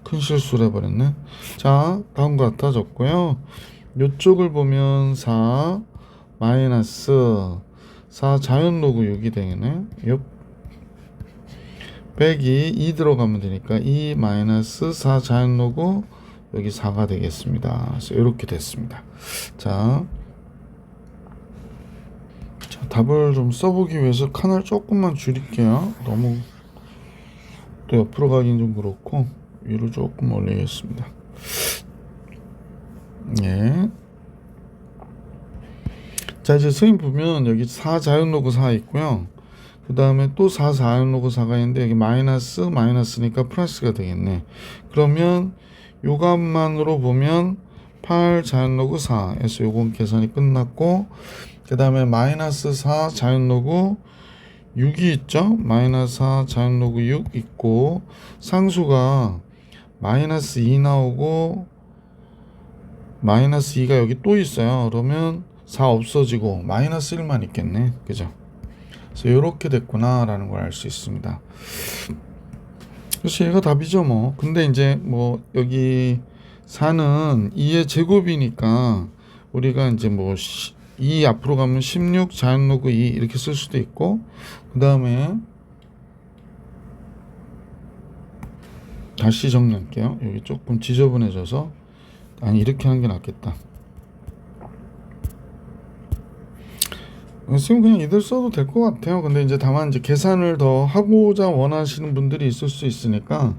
큰 실수를 해버렸네. 자, 다음과 같아졌고요. 요쪽을 보면 4 마이너스 4 자연로그 6이 되겠네. 빼기 2 들어가면 되니까 2 마이너스 4 자연로그 여기 4가 되겠습니다. 그래서 이렇게 됐습니다. 자, 답을 좀 써보기 위해서 칸을 조금만 줄일게요. 너무 또 옆으로 가긴 좀 그렇고 위로 조금 올리겠습니다. 예. 자, 이제 선생님 보면 여기 4 자연로그 4 있고요. 그 다음에 또 4 자연로그 4가 있는데 여기 마이너스니까 플러스가 되겠네. 그러면 요 값만으로 보면 8 자연로그 4에서 요건 계산이 끝났고, 그 다음에 마이너스 4 자연로그 6이 있죠. 마이너스 4 자연로그 6 있고, 상수가 마이너스 2 나오고 마이너스 2가 여기 또 있어요. 그러면 4 없어지고 마이너스 1만 있겠네. 그죠? 그래서 이렇게 됐구나 라는 걸 알 수 있습니다. 그래서 얘가 답이죠 뭐. 근데 이제 뭐 여기 4는 2의 제곱이니까 우리가 이제 뭐 2 앞으로 가면 16 자연로그 2 이렇게 쓸 수도 있고, 그 다음에 다시 정리할게요. 여기 조금 지저분해져서, 아니 이렇게 하는 게 낫겠다. 지금 그냥 이들 써도 될 것 같아요. 근데 이제 다만 이제 계산을 더 하고자 원하시는 분들이 있을 수 있으니까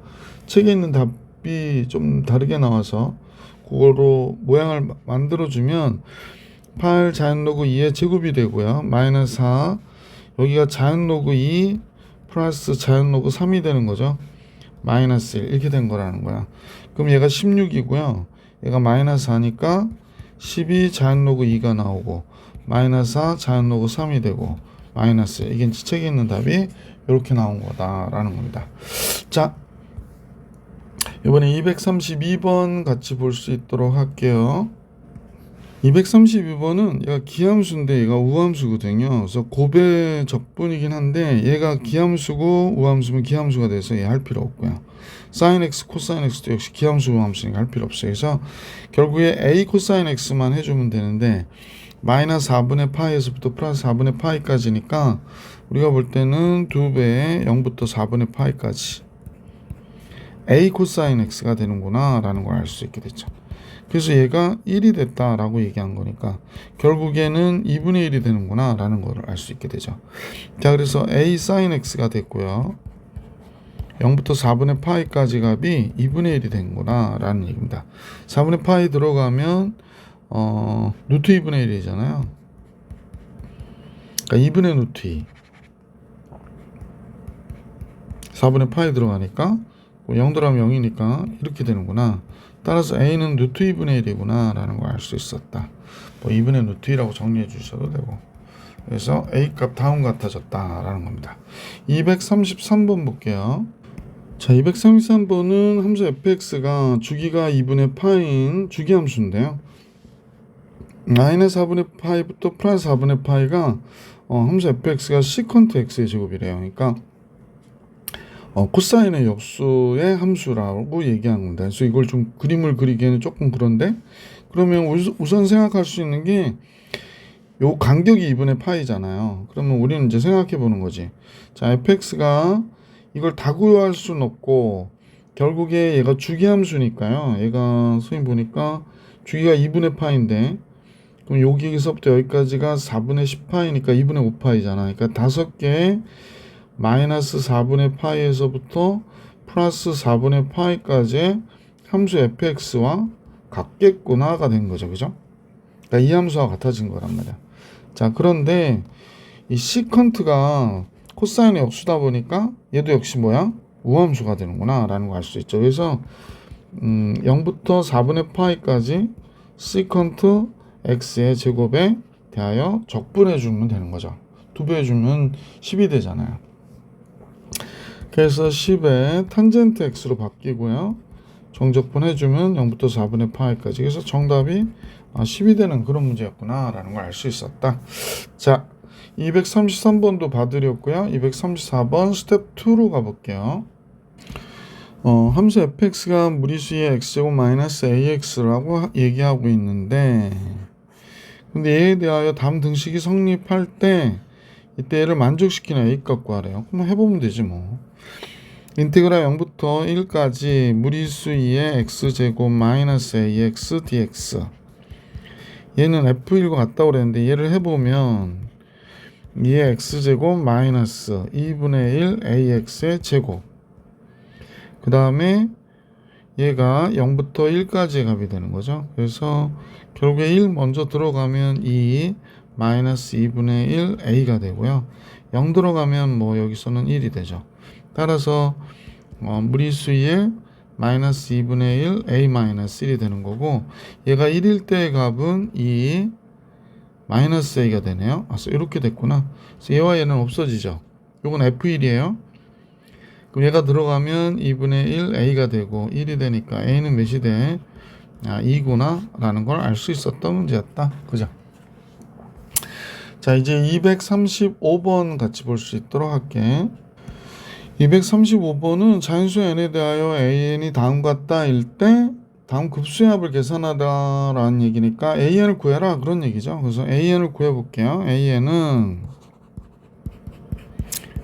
책에 있는 답이 좀 다르게 나와서 그거로 모양을 만들어주면 8 자연로그 2의 제곱이 되고요. 마이너스 4 여기가 자연로그 2 플러스 자연로그 3이 되는 거죠. 마이너스 1 이렇게 된 거라는 거야. 그럼 얘가 16이고요. 얘가 마이너스 4니까 12 자연로그 2가 나오고 마이너스 4 자연로그 3이 되고 마이너스 1. 이게 책에 있는 답이 이렇게 나온 거다라는 겁니다. 자, 이번에 232번 같이 볼 수 있도록 할게요. 232번은 얘가 기함수인데 얘가 우함수거든요. 그래서 곱의 적분이긴 한데 얘가 기함수고 우함수면 기함수가 돼서 얘 할 필요 없고요. sin x, 코사인 x도 역시 기함수 우함수니까 할 필요 없어요. 그래서 결국에 a 코사인 x만 해주면 되는데 마이너스 4분의 파이에서부터 플러스 4분의 파이까지니까 우리가 볼 때는 2배의 0부터 4분의 파이까지 a 코사인 x가 되는구나 라는 걸 알 수 있게 됐죠. 그래서 얘가 1이 됐다라고 얘기한 거니까 결국에는 2분의 1이 되는구나 라는 걸 알 수 있게 되죠. 자, 그래서 a sin x가 됐고요. 0부터 4분의 파이까지 값이 2분의 1이 된구나 라는 얘기입니다. 4분의 파이 들어가면 루트 2분의 1이잖아요. 그러니까 2분의 루트 2. 4분의 파이 들어가니까 0 들어가면 0이니까 이렇게 되는구나. 따라서 a는 루트 2분의 1이구나 라는 걸 알 수 있었다. 뭐 2분의 루트 2라고 정리해 주셔도 되고. 그래서 a 값 다음 같아졌다 라는 겁니다. 233번 볼게요. 자, 233번은 함수 fx가 주기가 2분의 파인 주기함수인데요. 마이너스 4분의 파이부터 플러스 4분의 파이가 함수 fx가 시컨트 x의 제곱이래요. 그러니까 코사인의 역수의 함수라고 얘기하는 겁니다. 그래서 이걸 좀 그림을 그리기에는 조금 그런데, 그러면 우선 생각할 수 있는 게 요 간격이 2분의 파이잖아요. 그러면 우리는 이제 생각해 보는 거지. 자, fx가 이걸 다 구할 수는 없고 결국에 얘가 주기함수니까요. 얘가 선생님 보니까 주기가 2분의 파인데, 그럼 여기서부터 여기까지가 4분의 10파이니까 2분의 5파이잖아. 그러니까 5개의 마이너스 4분의 파이에서부터 플러스 4분의 파이까지 함수 fx와 같겠구나가 된 거죠. 그죠? 그러니까 이 함수와 같아진 거란 말이야. 자, 그런데 이 시컨트가 코사인의 역수다 보니까 얘도 역시 뭐야? 우함수가 되는구나 라는 거 알 수 있죠. 그래서 0부터 4분의 파이까지 시컨트 x의 제곱에 대하여 적분해 주면 되는 거죠. 2배 해주면 10이 되잖아요. 그래서 10에 탄젠트 x로 바뀌고요. 정적분 해주면 0부터 4분의 파이까지. 그래서 정답이 10이 되는 그런 문제였구나 라는 걸 알 수 있었다. 자, 233번도 봐드렸고요. 234번 스텝 2로 가볼게요. 함수 fx가 무리수의 x제곱 마이너스 ax라고 얘기하고 있는데, 근데 얘에 대하여 다음 등식이 성립할 때 이때 얘를 만족시키는 a값 구하래요. 그럼 해보면 되지 뭐. 인테그랄 0부터 1까지 무리수 2의 x제곱 마이너스 ax dx. 얘는 f1과 같다고 그랬는데 얘를 해보면 2의 x제곱 마이너스 2분의 1 ax의 제곱. 그 다음에 얘가 0부터 1까지의 값이 되는 거죠. 그래서 결국에 1 먼저 들어가면 2 마이너스 2분의 1 a가 되고요. 0 들어가면 뭐 여기서는 1이 되죠. 따라서 무리수의 마이너스 2분의 1 a 마이너스 1이 되는 거고, 얘가 1일 때의 값은 2 마이너스 a가 되네요. 이렇게 됐구나. 그래서 얘와 얘는 없어지죠. 요건 f1이에요. 그럼 얘가 들어가면 2분의 1 a가 되고 1이 되니까 a는 몇이 돼? 2구나 라는 걸 알 수 있었던 문제였다. 그죠? 자, 이제 235번 같이 볼 수 있도록 할게. 235번은 자연수 n에 대하여 an이 다음 같다 일 때 다음 급수의 합을 계산하다 라는 얘기니까 an을 구해라 그런 얘기죠. 그래서 an을 구해볼게요. an은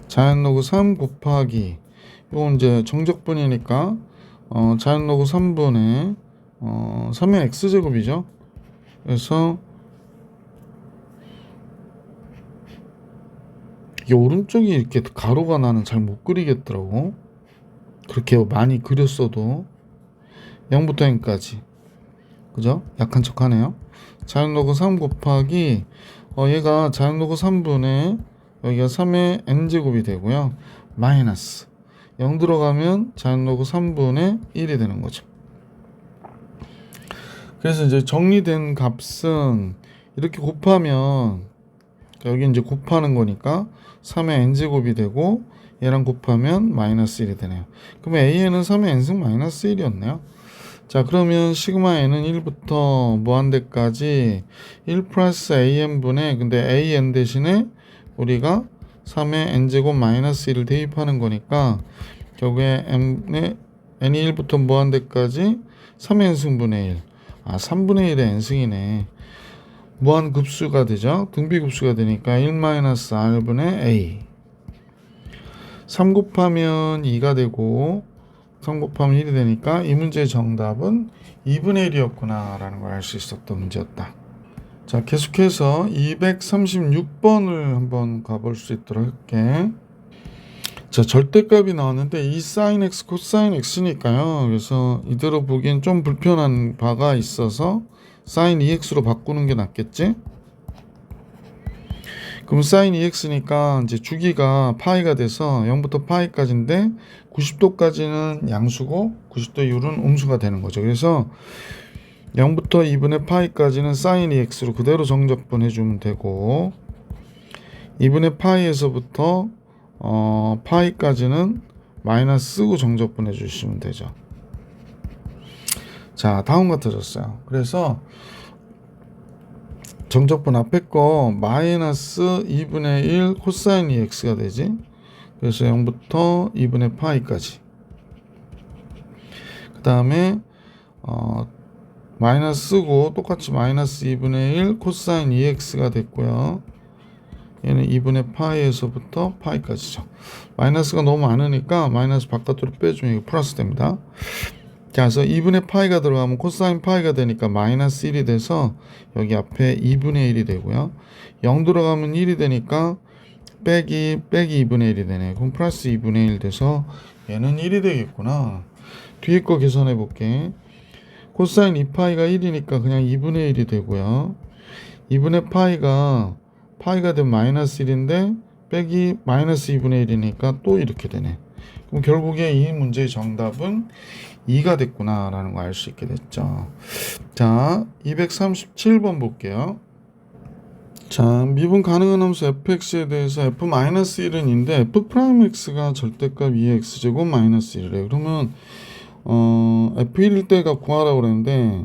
자연로그 3 곱하기, 이건 이제 정적분이니까 자연로그 3분의 3의 x제곱이죠. 그래서 이게 오른쪽이 이렇게 가로가 나는 잘 못 그리겠더라고. 그렇게 많이 그렸어도 0부터 n까지. 그죠? 약한 척 하네요. 자연로그 3 곱하기 얘가 자연로그 3분의 여기가 3의 n제곱이 되고요. 마이너스 0 들어가면 자연로그 3분의 1이 되는 거죠. 그래서 이제 정리된 값은 이렇게 곱하면 여기 이제 곱하는 거니까 3의 n제곱이 되고 얘랑 곱하면 마이너스 1이 되네요. 그러면 a는 3의 n승 마이너스 1이었네요. 자, 그러면 시그마 n은 1부터 무한대까지 1 플러스 an분의, 근데 an 대신에 우리가 3의 n제곱 마이너스 1을 대입하는 거니까 결국에 n이 1부터 무한대까지 3의 n승분의 1. 3분의 1의 n승이네. 무한급수가 되죠. 등비급수가 되니까 1-r분의 a. 3 곱하면 2가 되고 곱하면 1이 되니까 이 문제의 정답은 2분의 1이었구나 라는 걸 알 수 있었던 문제였다. 자, 계속해서 236번을 한번 가볼 수 있도록 할게. 자, 절대값이 나왔는데 이 sin x, 코사인 x니까요. 그래서 이대로 보기엔 좀 불편한 바가 있어서 sin 2x로 바꾸는 게 낫겠지? 그럼 sin 2x니까 이제 주기가 파이가 돼서 0부터 파이까지인데 90도까지는 양수고 90도 이후로는 음수가 되는 거죠. 그래서 0부터 2분의 파이까지는 sin 2x로 그대로 정적분 해주면 되고 2분의 파이에서부터 파이까지는 마이너스 쓰고 정적분 해주시면 되죠. 자, 다음 같아졌어요. 그래서 정적분 앞에 거 마이너스 2분의 1 코사인 2x가 되지. 그래서 0부터 2분의 파이까지. 그 다음에 마이너스 쓰고 똑같이 마이너스 2분의 1 코사인 2x가 됐고요. 얘는 2분의 파이에서부터 파이까지죠. 마이너스가 너무 많으니까 마이너스 바깥으로 빼주면 이거 플러스 됩니다. 자, 그래서 2분의 파이가 들어가면 코사인 파이가 되니까 마이너스 1이 돼서 여기 앞에 2분의 1이 되고요. 0 들어가면 1이 되니까 빼기 2분의 1이 되네. 그럼 플러스 2분의 1 돼서 얘는 1이 되겠구나. 뒤에 거 계산해 볼게. 코사인 2파이가 1이니까 그냥 2분의 1이 되고요. 2분의 파이가 되면 마이너스 1인데 빼기 마이너스 2분의 1이니까 또 이렇게 되네. 그럼 결국에 이 문제의 정답은 2가 됐구나 라는 거 알 수 있게 됐죠. 자, 237번 볼게요. 자, 미분 가능한 함수 fx에 대해서 f-1은 2인데 f'x가 절대값 2x제곱 마이너스 1이래. 그러면 f1일 때가 구하라고 그랬는데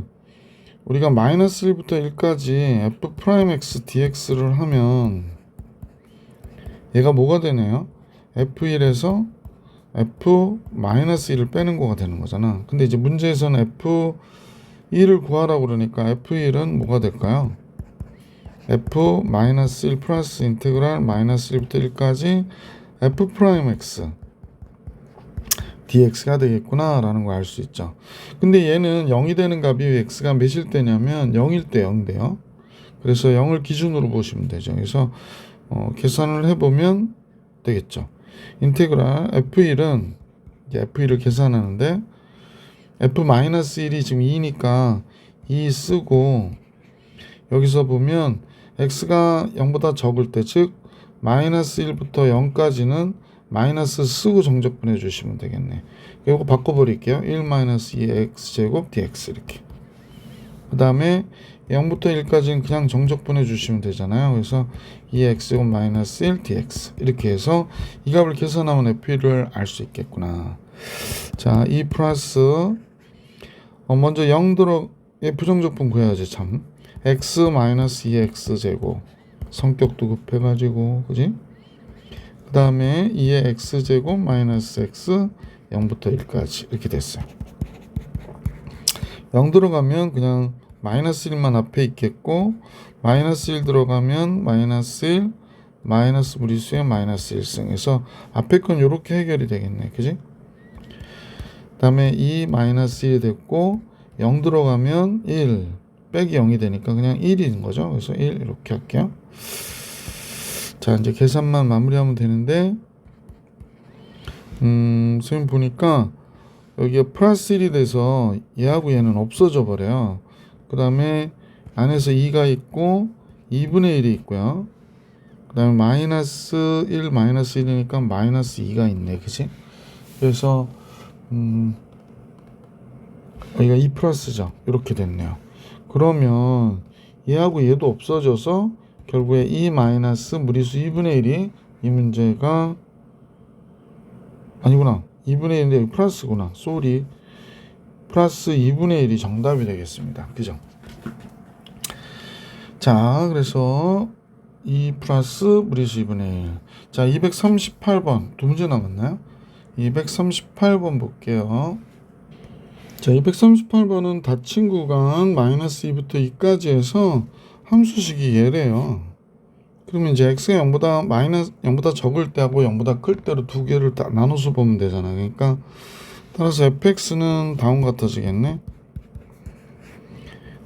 우리가 마이너스 1부터 1까지 f'x dx를 하면 얘가 뭐가 되네요? f1에서 f-1을 빼는 거가 되는 거잖아. 근데 이제 문제에서는 f1을 구하라고 그러니까 f1은 뭐가 될까요? f-1 플러스 인테그랄 마이너스 1부터 1까지 f'x dx가 되겠구나 라는 걸 알 수 있죠. 근데 얘는 0이 되는 값이 x가 몇일 때냐면 0일 때 0인데요. 그래서 0을 기준으로 보시면 되죠. 그래서 계산을 해보면 되겠죠. 인테그랄 f1은 이제 f1을 계산하는데 f-1이 지금 2니까 2 쓰고 여기서 보면 x가 0보다 적을 때 즉 마이너스 1부터 0까지는 마이너스 쓰고 정적분 해주시면 되겠네. 이거 바꿔버릴게요. 1-2x제곱 dx 이렇게. 그 다음에 0부터 1까지는 그냥 정적분 해주시면 되잖아요. 그래서 2x제곱 마이너스 1 dx 이렇게 해서 이 값을 계산하면 f를 알 수 있겠구나. 자, 2 플러스 먼저 0 들어 부정적분 구해야지 참. x 마이너스 2x제곱 성격도 급해가지고 그지? 그 다음에 2의 x제곱 마이너스 x 0부터 1까지 이렇게 됐어요. 0 들어가면 그냥 마이너스 1만 앞에 있겠고 마이너스 1 들어가면 마이너스 1 마이너스 무리수에 마이너스 1승 해서 앞에 건 이렇게 해결이 되겠네. 그지? 그 다음에 2 마이너스 1이 됐고 0 들어가면 1 빼기 0이 되니까 그냥 1인 거죠. 그래서 1 이렇게 할게요. 자, 이제 계산만 마무리하면 되는데 선생님 보니까 여기가 플러스 1이 돼서 얘하고 얘는 없어져 버려요. 그 다음에 안에서 2가 있고 2분의 1이 있고요. 그 다음에 마이너스 1 마이너스 1이니까 마이너스 2가 있네. 그치? 그래서 여기가 2 플러스죠. 이렇게 됐네요. 그러면 얘하고 얘도 없어져서 결국에 2 마이너스 무리수 2분의 1이 이 문제가 아니구나. 2분의 1인데 플러스구나. 쏘리. 플러스 2분의 1이 정답이 되겠습니다. 그죠? 자, 그래서 2 플러스 무리수 2분의 1. 자, 238번. 두 문제 남았나요? 238번 볼게요. 자, 238번은 닫힌 구간 마이너스 2부터 2까지 해서 함수식이 얘래요. 그러면 이제 x가 0보다 적을 때하고 0보다 클 때로 두 개를 다 나눠서 보면 되잖아. 그러니까 따라서 fx는 다음과 같아지겠네.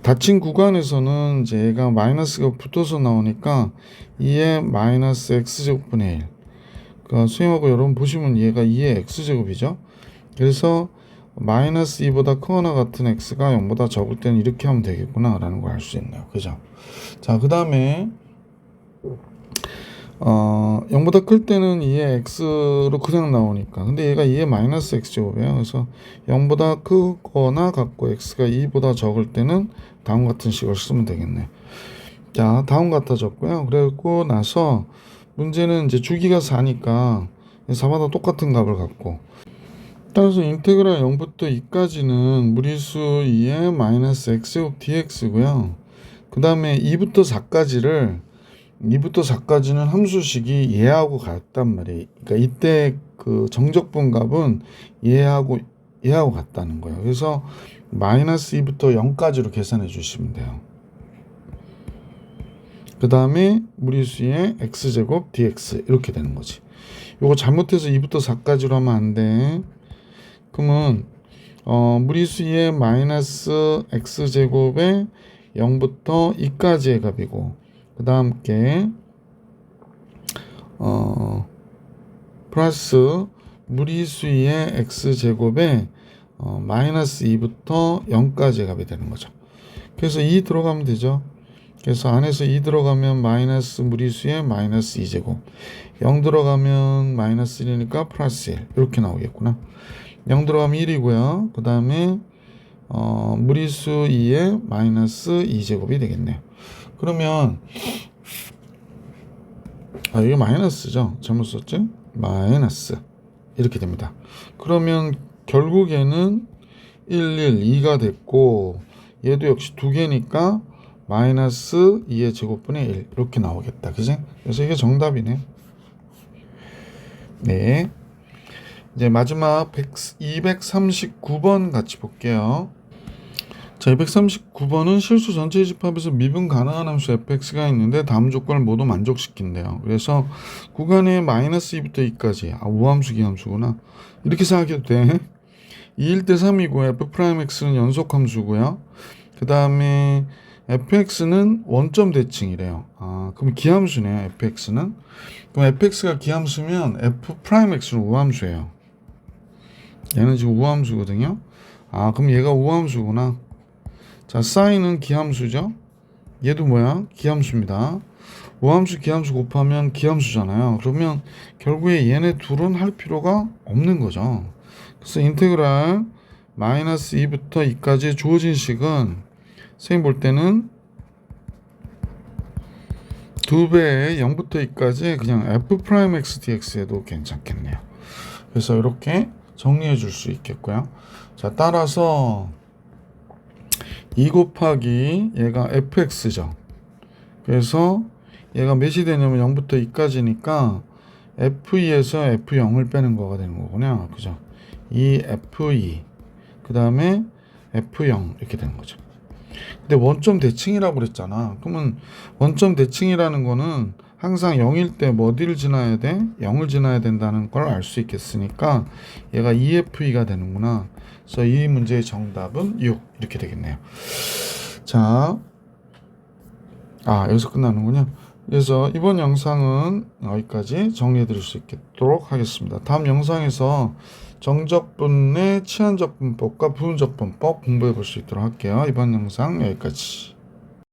닫힌 구간에서는 이제 얘가 마이너스가 붙어서 나오니까 2의 마이너스 x제곱분의 1. 그러니까 수행하고 여러분 보시면 얘가 2의 x제곱이죠. 그래서 마이너스 2보다 크거나 같은 x가 0보다 적을 때는 이렇게 하면 되겠구나 라는 걸 알 수 있네요. 그죠? 자, 그 다음에 0보다 클 때는 2의 x로 그냥 나오니까. 근데 얘가 2의 마이너스 x제곱이에요. 그래서 0보다 크거나 같고 x가 2보다 적을 때는 다음 같은 식을 쓰면 되겠네. 자, 다음 같아졌고요. 그리고 나서 문제는 이제 주기가 4니까 4마다 똑같은 값을 갖고, 따라서 인테그랄 0부터 2까지는 무리수 2의 마이너스 x제곱 dx고요. 그 다음에 2부터 4까지는 함수식이 얘하고 같단 말이에요. 그러니까 이때 그 정적분 값은 얘하고 같다는 거예요. 그래서 마이너스 2부터 0까지로 계산해 주시면 돼요. 그 다음에 무리수의 x제곱 dx 이렇게 되는 거지. 요거 잘못해서 2부터 4까지로 하면 안 돼. 그러면 무리수의 마이너스 x제곱에 0부터 2까지의 값이고, 그 다음 게 플러스 무리수의 x제곱에 마이너스 2부터 0까지의 값이 되는 거죠. 그래서 2 들어가면 되죠. 그래서 안에서 2 들어가면 마이너스 무리수의 마이너스 2제곱, 0 들어가면 마이너스 1이니까 플러스 1 이렇게 나오겠구나. 0 들어가면 1이고요. 그 다음에 무리수 2의 마이너스 2제곱이 되겠네요. 그러면 이게 마이너스죠. 잘못 썼지? 마이너스 이렇게 됩니다. 그러면 결국에는 1, 1, 2가 됐고, 얘도 역시 두 개니까 마이너스 2의 제곱분의 1 이렇게 나오겠다. 그지? 그래서 이게 정답이네. 네. 이제 마지막 239번 같이 볼게요. 자, 239번은 실수 전체 집합에서 미분 가능한 함수 fx가 있는데 다음 조건을 모두 만족시킨대요. 그래서 구간의 마이너스 2부터 2까지, 우함수 기함수구나, 이렇게 생각해도 돼. 2일 때 3이고 f'x는 연속함수고요. 그 다음에 fx는 원점 대칭이래요. 그럼 기함수네요. fx는. 그럼 fx가 기함수면 f'x는 우함수예요. 얘는 지금 우함수거든요. 그럼 얘가 우함수구나. 자, 사인은 기함수죠. 얘도 뭐야? 기함수입니다. 우함수 기함수 곱하면 기함수잖아요. 그러면 결국에 얘네 둘은 할 필요가 없는 거죠. 그래서 인테그랄 마이너스 2부터 2까지 주어진 식은 선생님 볼 때는 2배의 0부터 2까지 그냥 f'x dx 해도 괜찮겠네요. 그래서 이렇게 정리해 줄 수 있겠고요. 자, 따라서 2 곱하기 얘가 fx죠. 그래서 얘가 몇이 되냐면 0부터 2까지니까 f2에서 f0을 빼는 거가 되는 거구나. 그죠? 이 f2 그 다음에 f0 이렇게 되는 거죠. 근데 원점 대칭이라고 그랬잖아. 그러면 원점 대칭이라는 거는 항상 0일 때 뭐 어디를 지나야 돼? 0을 지나야 된다는 걸 알 수 있겠으니까 얘가 EF2가 되는구나. 그래서 이 문제의 정답은 6 이렇게 되겠네요. 자, 여기서 끝나는군요. 그래서 이번 영상은 여기까지 정리해 드릴 수 있도록 하겠습니다. 다음 영상에서 정적분의 치환적분법과 부분적분법 공부해 볼 수 있도록 할게요. 이번 영상 여기까지.